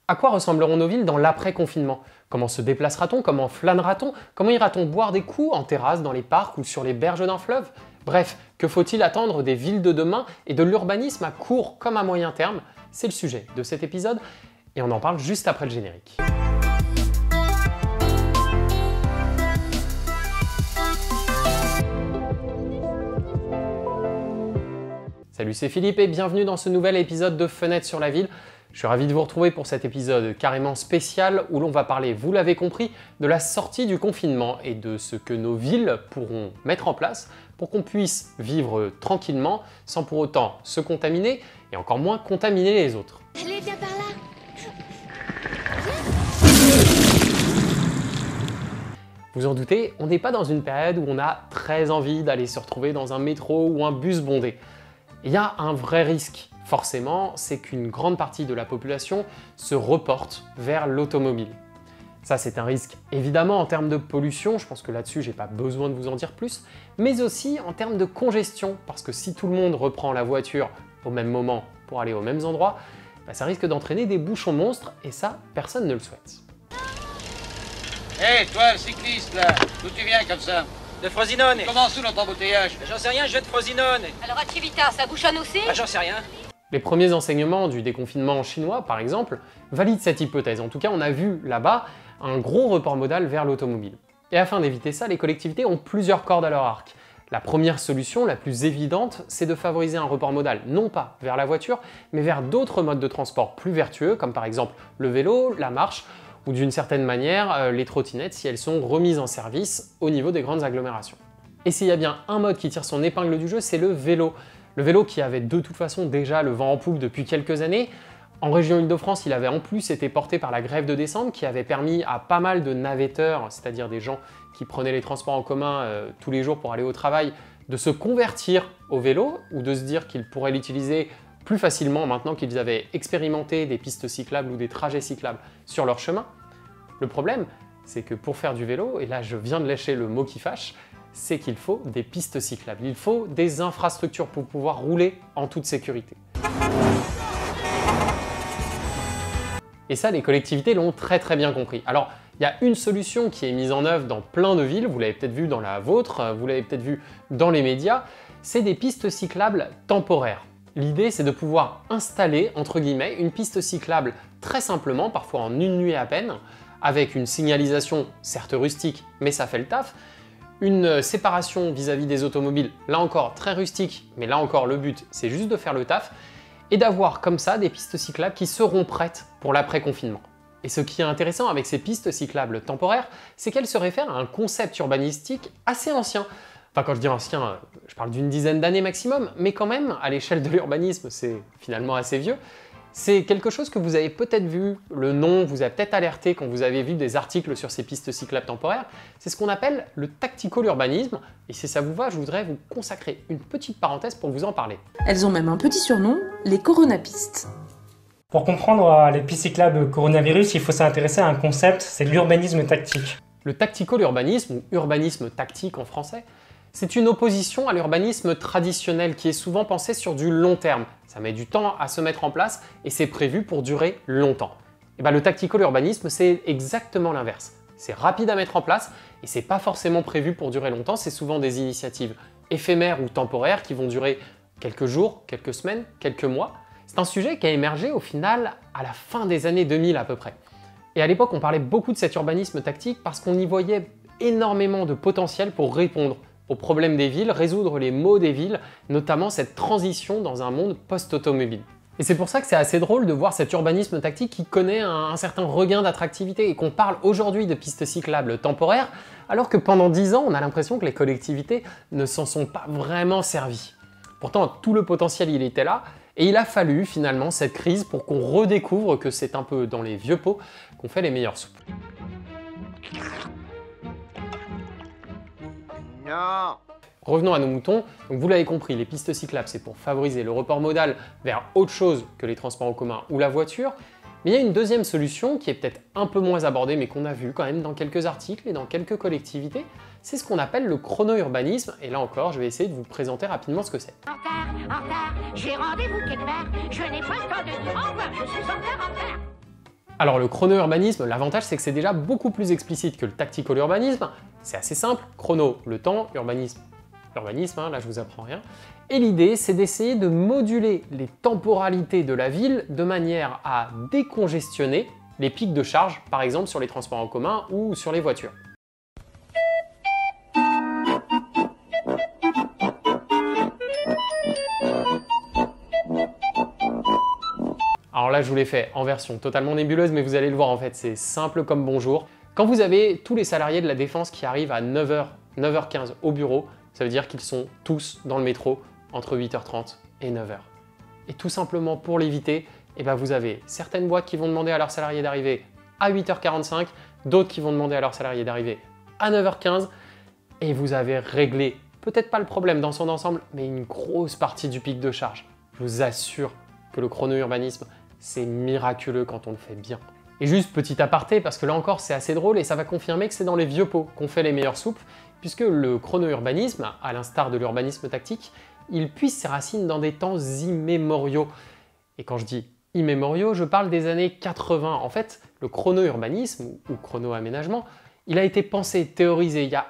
À quoi ressembleront nos villes dans l'après-confinement? Comment se déplacera-t-on? Comment flânera-t-on? Comment ira-t-on boire des coups en terrasse, dans les parcs ou sur les berges d'un fleuve? Bref, que faut-il attendre des villes de demain et de l'urbanisme à court comme à moyen terme? C'est le sujet de cet épisode et on en parle juste après le générique. Salut, c'est Philippe et bienvenue dans ce nouvel épisode de Fenêtre sur la ville. Je suis ravi de vous retrouver pour cet épisode carrément spécial où l'on va parler, vous l'avez compris, de la sortie du confinement et de ce que nos villes pourront mettre en place pour qu'on puisse vivre tranquillement sans pour autant se contaminer et encore moins contaminer les autres. Allez, viens par là. Vous en doutez, on n'est pas dans une période où on a très envie d'aller se retrouver dans un métro ou un bus bondé. Il y a un vrai risque, forcément, c'est qu'une grande partie de la population se reporte vers l'automobile. Ça, c'est un risque évidemment en termes de pollution, je pense que là-dessus, j'ai pas besoin de vous en dire plus, mais aussi en termes de congestion, parce que si tout le monde reprend la voiture au même moment pour aller aux mêmes endroits, ça risque d'entraîner des bouchons monstres, et ça, personne ne le souhaite. Hé, toi, le cycliste, là, d'où tu viens comme ça? De Frosinone. Comment sous notre embouteillage? J'en sais rien, je viens de Frosinone. Alors à Civita, ça bouchonne aussi? J'en sais rien. Les premiers enseignements du déconfinement chinois, par exemple, valident cette hypothèse. En tout cas, on a vu là-bas un gros report modal vers l'automobile. Et afin d'éviter ça, les collectivités ont plusieurs cordes à leur arc. La première solution, la plus évidente, c'est de favoriser un report modal, non pas vers la voiture, mais vers d'autres modes de transport plus vertueux, comme par exemple le vélo, la marche, ou d'une certaine manière, les trottinettes si elles sont remises en service au niveau des grandes agglomérations. Et s'il y a bien un mode qui tire son épingle du jeu, c'est le vélo. Le vélo qui avait de toute façon déjà le vent en poupe depuis quelques années. En région Île-de-France, il avait en plus été porté par la grève de décembre qui avait permis à pas mal de navetteurs, c'est-à-dire des gens qui prenaient les transports en commun tous les jours pour aller au travail, de se convertir au vélo ou de se dire qu'ils pourraient l'utiliser plus facilement maintenant qu'ils avaient expérimenté des pistes cyclables ou des trajets cyclables sur leur chemin. Le problème, c'est que pour faire du vélo, et là je viens de lâcher le mot qui fâche, c'est qu'il faut des pistes cyclables. Il faut des infrastructures pour pouvoir rouler en toute sécurité. Et ça, les collectivités l'ont très bien compris. Alors, il y a une solution qui est mise en œuvre dans plein de villes, vous l'avez peut-être vu dans la vôtre, vous l'avez peut-être vu dans les médias, c'est des pistes cyclables temporaires. L'idée, c'est de pouvoir installer, entre guillemets, une piste cyclable très simplement, parfois en une nuit à peine, avec une signalisation certes rustique, mais ça fait le taf, une séparation vis-à-vis des automobiles, là encore très rustique, mais là encore le but, c'est juste de faire le taf, et d'avoir comme ça des pistes cyclables qui seront prêtes pour l'après-confinement. Et ce qui est intéressant avec ces pistes cyclables temporaires, c'est qu'elles se réfèrent à un concept urbanistique assez ancien. Enfin, quand je dis ancien, je parle d'une dizaine d'années maximum, mais quand même, à l'échelle de l'urbanisme, c'est finalement assez vieux. C'est quelque chose que vous avez peut-être vu, le nom vous a peut-être alerté quand vous avez vu des articles sur ces pistes cyclables temporaires. C'est ce qu'on appelle le tactico-urbanisme. Et si ça vous va, je voudrais vous consacrer une petite parenthèse pour vous en parler. Elles ont même un petit surnom, les coronapistes. Pour comprendre les pistes cyclables coronavirus, il faut s'intéresser à un concept, c'est l'urbanisme tactique. Le tactico-urbanisme, ou urbanisme tactique en français, c'est une opposition à l'urbanisme traditionnel qui est souvent pensé sur du long terme. Ça met du temps à se mettre en place et c'est prévu pour durer longtemps. Et le tactico-urbanisme, c'est exactement l'inverse. C'est rapide à mettre en place et c'est pas forcément prévu pour durer longtemps, c'est souvent des initiatives éphémères ou temporaires qui vont durer quelques jours, quelques semaines, quelques mois. C'est un sujet qui a émergé au final à la fin des années 2000 à peu près. Et à l'époque, on parlait beaucoup de cet urbanisme tactique parce qu'on y voyait énormément de potentiel pour répondre aux problèmes des villes, résoudre les maux des villes, notamment cette transition dans un monde post-automobile. Et c'est pour ça que c'est assez drôle de voir cet urbanisme tactique qui connaît un certain regain d'attractivité et qu'on parle aujourd'hui de pistes cyclables temporaires, alors que pendant 10 ans, on a l'impression que les collectivités ne s'en sont pas vraiment servies. Pourtant, tout le potentiel, il était là, et il a fallu finalement cette crise pour qu'on redécouvre que c'est un peu dans les vieux pots qu'on fait les meilleures soupes. Non. Revenons à nos moutons. Donc vous l'avez compris, les pistes cyclables, c'est pour favoriser le report modal vers autre chose que les transports en commun ou la voiture. Mais il y a une deuxième solution qui est peut-être un peu moins abordée, mais qu'on a vu quand même dans quelques articles et dans quelques collectivités. C'est ce qu'on appelle le chrono-urbanisme. Et là encore, je vais essayer de vous présenter rapidement ce que c'est. En retard, j'ai rendez-vous quelque part. Je n'ai pas le temps de dire au revoir, je suis en retard. Alors le chrono-urbanisme, l'avantage c'est que c'est déjà beaucoup plus explicite que le tactical-urbanisme. C'est assez simple, chrono, le temps, urbanisme, l'urbanisme, là je vous apprends rien. Et l'idée c'est d'essayer de moduler les temporalités de la ville de manière à décongestionner les pics de charge, par exemple sur les transports en commun ou sur les voitures. Alors là, je vous l'ai fait en version totalement nébuleuse, mais vous allez le voir, en fait, c'est simple comme bonjour. Quand vous avez tous les salariés de la Défense qui arrivent à 9h, 9h15 au bureau, ça veut dire qu'ils sont tous dans le métro entre 8h30 et 9h. Et tout simplement pour l'éviter, eh ben vous avez certaines boîtes qui vont demander à leurs salariés d'arriver à 8h45, d'autres qui vont demander à leurs salariés d'arriver à 9h15, et vous avez réglé, peut-être pas le problème dans son ensemble, mais une grosse partie du pic de charge. Je vous assure que le chrono-urbanisme, c'est miraculeux quand on le fait bien. Et juste petit aparté, parce que là encore c'est assez drôle et ça va confirmer que c'est dans les vieux pots qu'on fait les meilleures soupes, puisque le chrono-urbanisme, à l'instar de l'urbanisme tactique, il puise ses racines dans des temps immémoriaux. Et quand je dis immémoriaux, je parle des années 80. En fait, le chrono-urbanisme, ou chrono-aménagement, il a été pensé, théorisé il y a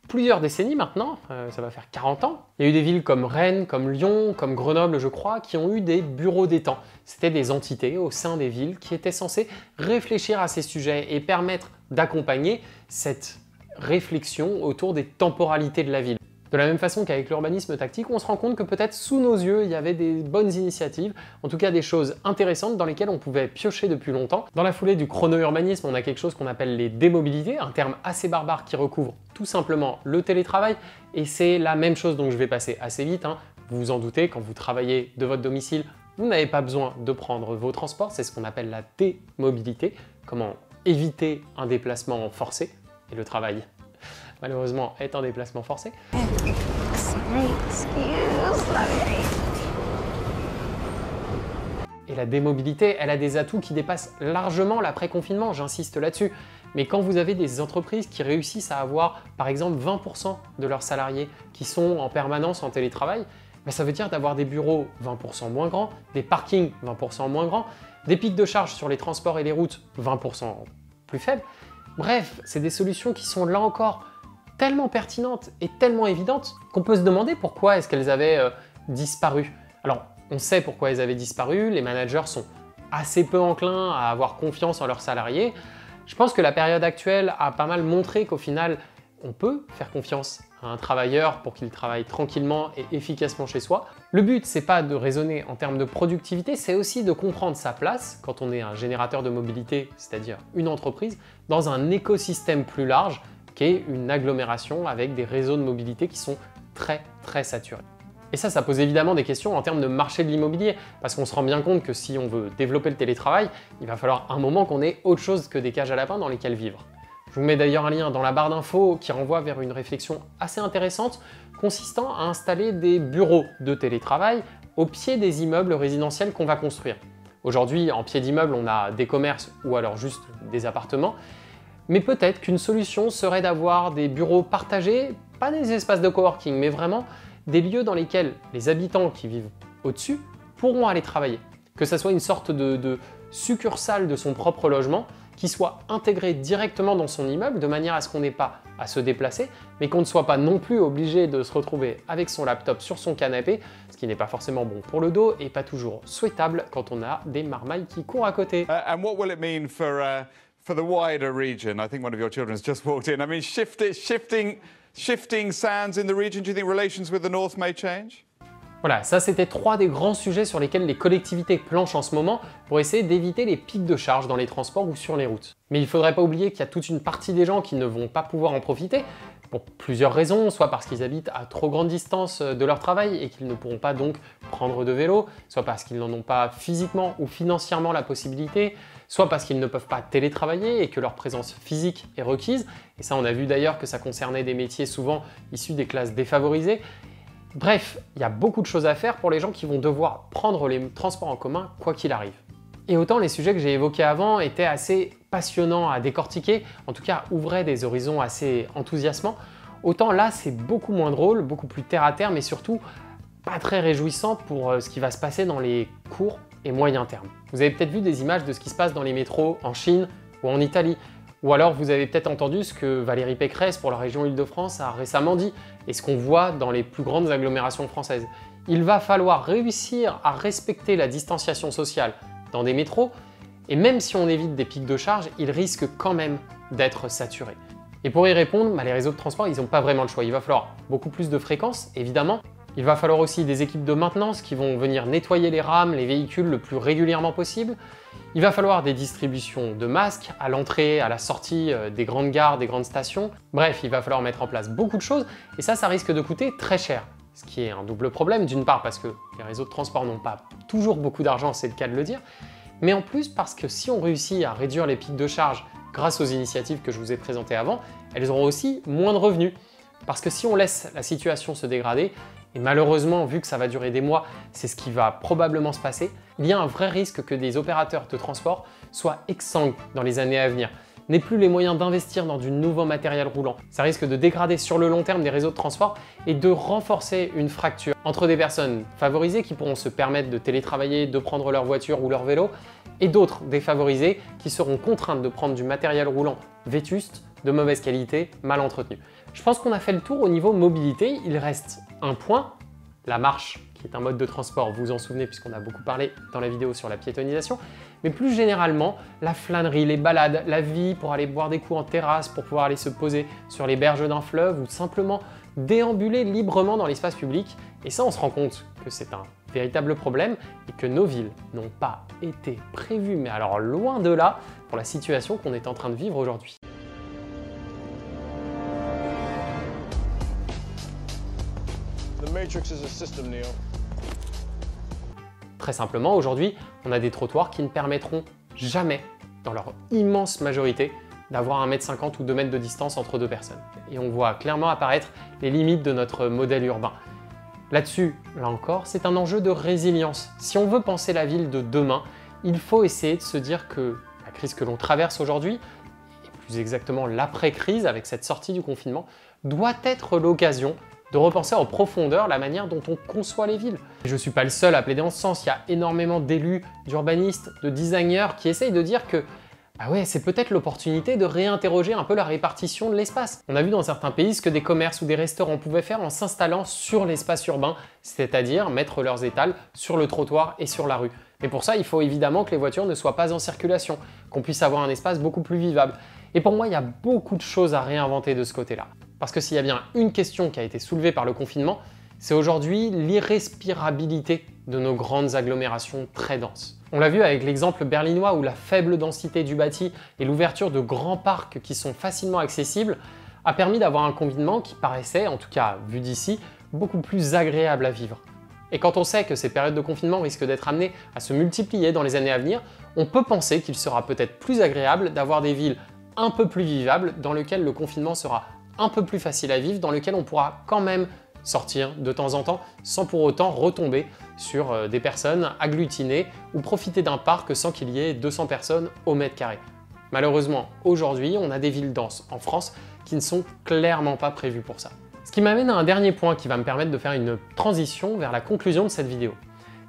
plusieurs décennies maintenant, ça va faire 40 ans. Il y a eu des villes comme Rennes, comme Lyon, comme Grenoble, je crois, qui ont eu des bureaux d'étang. C'était des entités au sein des villes qui étaient censées réfléchir à ces sujets et permettre d'accompagner cette réflexion autour des temporalités de la ville. De la même façon qu'avec l'urbanisme tactique, on se rend compte que peut-être sous nos yeux, il y avait des bonnes initiatives, en tout cas des choses intéressantes dans lesquelles on pouvait piocher depuis longtemps. Dans la foulée du chrono-urbanisme, on a quelque chose qu'on appelle les démobilités, un terme assez barbare qui recouvre tout simplement le télétravail, et c'est la même chose, donc je vais passer assez vite. Vous vous en doutez, quand vous travaillez de votre domicile, vous n'avez pas besoin de prendre vos transports, c'est ce qu'on appelle la démobilité, comment éviter un déplacement forcé, et le travail malheureusement est un déplacement forcé. Et la démobilité, elle a des atouts qui dépassent largement l'après-confinement, j'insiste là-dessus. Mais quand vous avez des entreprises qui réussissent à avoir par exemple 20% de leurs salariés qui sont en permanence en télétravail, ça veut dire d'avoir des bureaux 20% moins grands, des parkings 20% moins grands, des pics de charge sur les transports et les routes 20% plus faibles. Bref, c'est des solutions qui sont là encore tellement pertinentes et tellement évidentes qu'on peut se demander pourquoi est-ce qu'elles avaient disparu. Alors, on sait pourquoi elles avaient disparu, les managers sont assez peu enclins à avoir confiance en leurs salariés. Je pense que la période actuelle a pas mal montré qu'au final, on peut faire confiance à un travailleur pour qu'il travaille tranquillement et efficacement chez soi. Le but, c'est pas de raisonner en termes de productivité, c'est aussi de comprendre sa place quand on est un générateur de mobilité, c'est-à-dire une entreprise, dans un écosystème plus large qu'est une agglomération avec des réseaux de mobilité qui sont très saturés. Et ça pose évidemment des questions en termes de marché de l'immobilier, parce qu'on se rend bien compte que si on veut développer le télétravail, il va falloir un moment qu'on ait autre chose que des cages à lapins dans lesquelles vivre. Je vous mets d'ailleurs un lien dans la barre d'infos qui renvoie vers une réflexion assez intéressante consistant à installer des bureaux de télétravail au pied des immeubles résidentiels qu'on va construire. Aujourd'hui, en pied d'immeuble, on a des commerces ou alors juste des appartements, mais peut-être qu'une solution serait d'avoir des bureaux partagés, pas des espaces de coworking, mais vraiment des lieux dans lesquels les habitants qui vivent au-dessus pourront aller travailler. Que ça soit une sorte de succursale de son propre logement qui soit intégré directement dans son immeuble de manière à ce qu'on n'ait pas à se déplacer, mais qu'on ne soit pas non plus obligé de se retrouver avec son laptop sur son canapé, ce qui n'est pas forcément bon pour le dos et pas toujours souhaitable quand on a des marmailles qui courent à côté. And what will it mean for the wider region? I think one of your children has just walked in. I mean, shifting sands in the region, do you think relations with the North may change? Voilà, ça c'était 3 des grands sujets sur lesquels les collectivités planchent en ce moment pour essayer d'éviter les pics de charge dans les transports ou sur les routes. Mais il ne faudrait pas oublier qu'il y a toute une partie des gens qui ne vont pas pouvoir en profiter pour plusieurs raisons, soit parce qu'ils habitent à trop grande distance de leur travail et qu'ils ne pourront pas donc prendre de vélo, soit parce qu'ils n'en ont pas physiquement ou financièrement la possibilité, soit parce qu'ils ne peuvent pas télétravailler et que leur présence physique est requise. Et ça, on a vu d'ailleurs que ça concernait des métiers souvent issus des classes défavorisées. Bref, il y a beaucoup de choses à faire pour les gens qui vont devoir prendre les transports en commun quoi qu'il arrive. Et autant les sujets que j'ai évoqués avant étaient assez passionnants à décortiquer, en tout cas ouvraient des horizons assez enthousiasmants, autant là c'est beaucoup moins drôle, beaucoup plus terre à terre, mais surtout pas très réjouissant pour ce qui va se passer dans les courts et moyen terme. Vous avez peut-être vu des images de ce qui se passe dans les métros en Chine ou en Italie. Ou alors vous avez peut-être entendu ce que Valérie Pécresse pour la région Île-de-France a récemment dit et ce qu'on voit dans les plus grandes agglomérations françaises. Il va falloir réussir à respecter la distanciation sociale dans des métros et même si on évite des pics de charge, ils risquent quand même d'être saturés. Et pour y répondre, les réseaux de transport, ils n'ont pas vraiment le choix. Il va falloir beaucoup plus de fréquences, évidemment. Il va falloir aussi des équipes de maintenance qui vont venir nettoyer les rames, les véhicules le plus régulièrement possible. Il va falloir des distributions de masques à l'entrée, à la sortie des grandes gares, des grandes stations. Bref, il va falloir mettre en place beaucoup de choses et ça risque de coûter très cher. Ce qui est un double problème, d'une part parce que les réseaux de transport n'ont pas toujours beaucoup d'argent, c'est le cas de le dire, mais en plus parce que si on réussit à réduire les pics de charge grâce aux initiatives que je vous ai présentées avant, elles auront aussi moins de revenus. Parce que si on laisse la situation se dégrader, et malheureusement, vu que ça va durer des mois, c'est ce qui va probablement se passer, il y a un vrai risque que des opérateurs de transport soient exsangues dans les années à venir, n'aient plus les moyens d'investir dans du nouveau matériel roulant. Ça risque de dégrader sur le long terme des réseaux de transport et de renforcer une fracture entre des personnes favorisées qui pourront se permettre de télétravailler, de prendre leur voiture ou leur vélo, et d'autres défavorisées qui seront contraintes de prendre du matériel roulant vétuste, de mauvaise qualité, mal entretenu. Je pense qu'on a fait le tour au niveau mobilité. Il reste un point, la marche, qui est un mode de transport, vous vous en souvenez puisqu'on a beaucoup parlé dans la vidéo sur la piétonisation, mais plus généralement, la flânerie, les balades, la vie pour aller boire des coups en terrasse, pour pouvoir aller se poser sur les berges d'un fleuve ou simplement déambuler librement dans l'espace public. Et ça, on se rend compte que c'est un véritable problème et que nos villes n'ont pas été prévues, mais alors loin de là, pour la situation qu'on est en train de vivre aujourd'hui. Très simplement, aujourd'hui, on a des trottoirs qui ne permettront jamais, dans leur immense majorité, d'avoir 1,50 m ou 2 mètres de distance entre deux personnes. Et on voit clairement apparaître les limites de notre modèle urbain. Là-dessus, là encore, c'est un enjeu de résilience. Si on veut penser la ville de demain, il faut essayer de se dire que la crise que l'on traverse aujourd'hui, et plus exactement l'après-crise avec cette sortie du confinement, doit être l'occasion de repenser en profondeur la manière dont on conçoit les villes. Je ne suis pas le seul à plaider en ce sens, il y a énormément d'élus, d'urbanistes, de designers qui essayent de dire que c'est peut-être l'opportunité de réinterroger un peu la répartition de l'espace. On a vu dans certains pays ce que des commerces ou des restaurants pouvaient faire en s'installant sur l'espace urbain, c'est-à-dire mettre leurs étals sur le trottoir et sur la rue. Mais pour ça, il faut évidemment que les voitures ne soient pas en circulation, qu'on puisse avoir un espace beaucoup plus vivable. Et pour moi, il y a beaucoup de choses à réinventer de ce côté-là. Parce que s'il y a bien une question qui a été soulevée par le confinement, c'est aujourd'hui l'irrespirabilité de nos grandes agglomérations très denses. On l'a vu avec l'exemple berlinois où la faible densité du bâti et l'ouverture de grands parcs qui sont facilement accessibles a permis d'avoir un confinement qui paraissait, en tout cas vu d'ici, beaucoup plus agréable à vivre. Et quand on sait que ces périodes de confinement risquent d'être amenées à se multiplier dans les années à venir, on peut penser qu'il sera peut-être plus agréable d'avoir des villes un peu plus vivables dans lesquelles le confinement sera un peu plus facile à vivre, dans lequel on pourra quand même sortir de temps en temps sans pour autant retomber sur des personnes agglutinées ou profiter d'un parc sans qu'il y ait 200 personnes au mètre carré. Malheureusement, aujourd'hui, on a des villes denses en France qui ne sont clairement pas prévues pour ça. Ce qui m'amène à un dernier point qui va me permettre de faire une transition vers la conclusion de cette vidéo.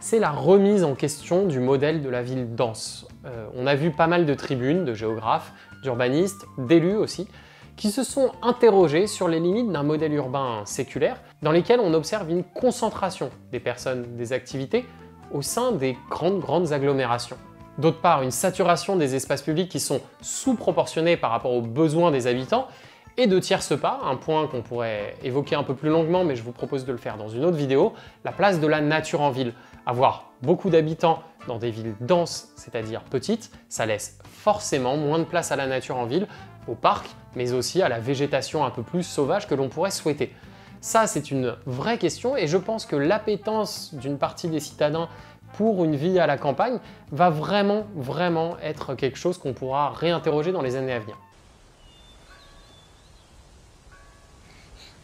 C'est la remise en question du modèle de la ville dense. On a vu pas mal de tribunes, de géographes, d'urbanistes, d'élus aussi, qui se sont interrogés sur les limites d'un modèle urbain séculaire dans lesquels on observe une concentration des personnes, des activités au sein des grandes agglomérations. D'autre part, une saturation des espaces publics qui sont sous-proportionnés par rapport aux besoins des habitants. Et de tierce part, un point qu'on pourrait évoquer un peu plus longuement, mais je vous propose de le faire dans une autre vidéo, la place de la nature en ville. Avoir beaucoup d'habitants dans des villes denses, c'est-à-dire petites, ça laisse forcément moins de place à la nature en ville, aux parcs, mais aussi à la végétation un peu plus sauvage que l'on pourrait souhaiter. Ça, c'est une vraie question et je pense que l'appétence d'une partie des citadins pour une vie à la campagne va vraiment être quelque chose qu'on pourra réinterroger dans les années à venir.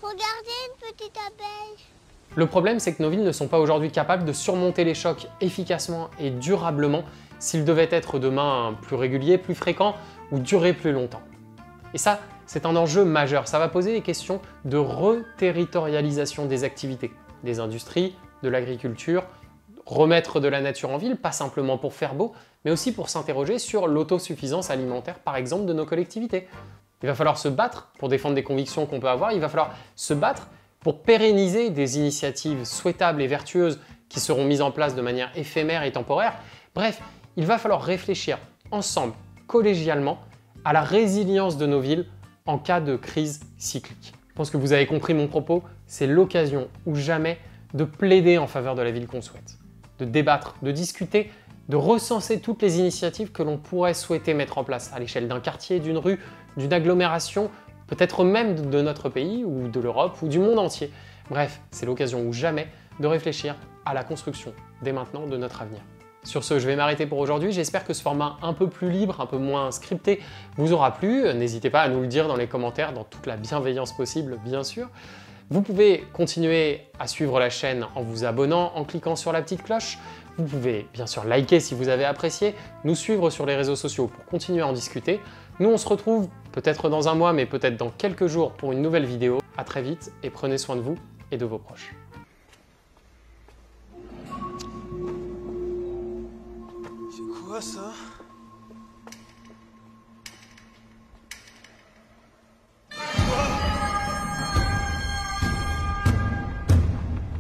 Regardez une petite abeille. Le problème, c'est que nos villes ne sont pas aujourd'hui capables de surmonter les chocs efficacement et durablement s'ils devaient être demain plus réguliers, plus fréquents ou durer plus longtemps. Et ça, c'est un enjeu majeur. Ça va poser des questions de reterritorialisation des activités, des industries, de l'agriculture, remettre de la nature en ville, pas simplement pour faire beau, mais aussi pour s'interroger sur l'autosuffisance alimentaire, par exemple, de nos collectivités. Il va falloir se battre pour défendre des convictions qu'on peut avoir, il va falloir se battre pour pérenniser des initiatives souhaitables et vertueuses qui seront mises en place de manière éphémère et temporaire. Bref, il va falloir réfléchir ensemble, collégialement, à la résilience de nos villes en cas de crise cyclique. Je pense que vous avez compris mon propos, c'est l'occasion ou jamais de plaider en faveur de la ville qu'on souhaite, de débattre, de discuter, de recenser toutes les initiatives que l'on pourrait souhaiter mettre en place à l'échelle d'un quartier, d'une rue, d'une agglomération, peut-être même de notre pays ou de l'Europe ou du monde entier. Bref, c'est l'occasion ou jamais de réfléchir à la construction dès maintenant de notre avenir. Sur ce, je vais m'arrêter pour aujourd'hui. J'espère que ce format un peu plus libre, un peu moins scripté vous aura plu. N'hésitez pas à nous le dire dans les commentaires, dans toute la bienveillance possible, bien sûr. Vous pouvez continuer à suivre la chaîne en vous abonnant, en cliquant sur la petite cloche. Vous pouvez bien sûr liker si vous avez apprécié, nous suivre sur les réseaux sociaux pour continuer à en discuter. Nous, on se retrouve peut-être dans un mois, mais peut-être dans quelques jours pour une nouvelle vidéo. À très vite et prenez soin de vous et de vos proches. C'est quoi ça ?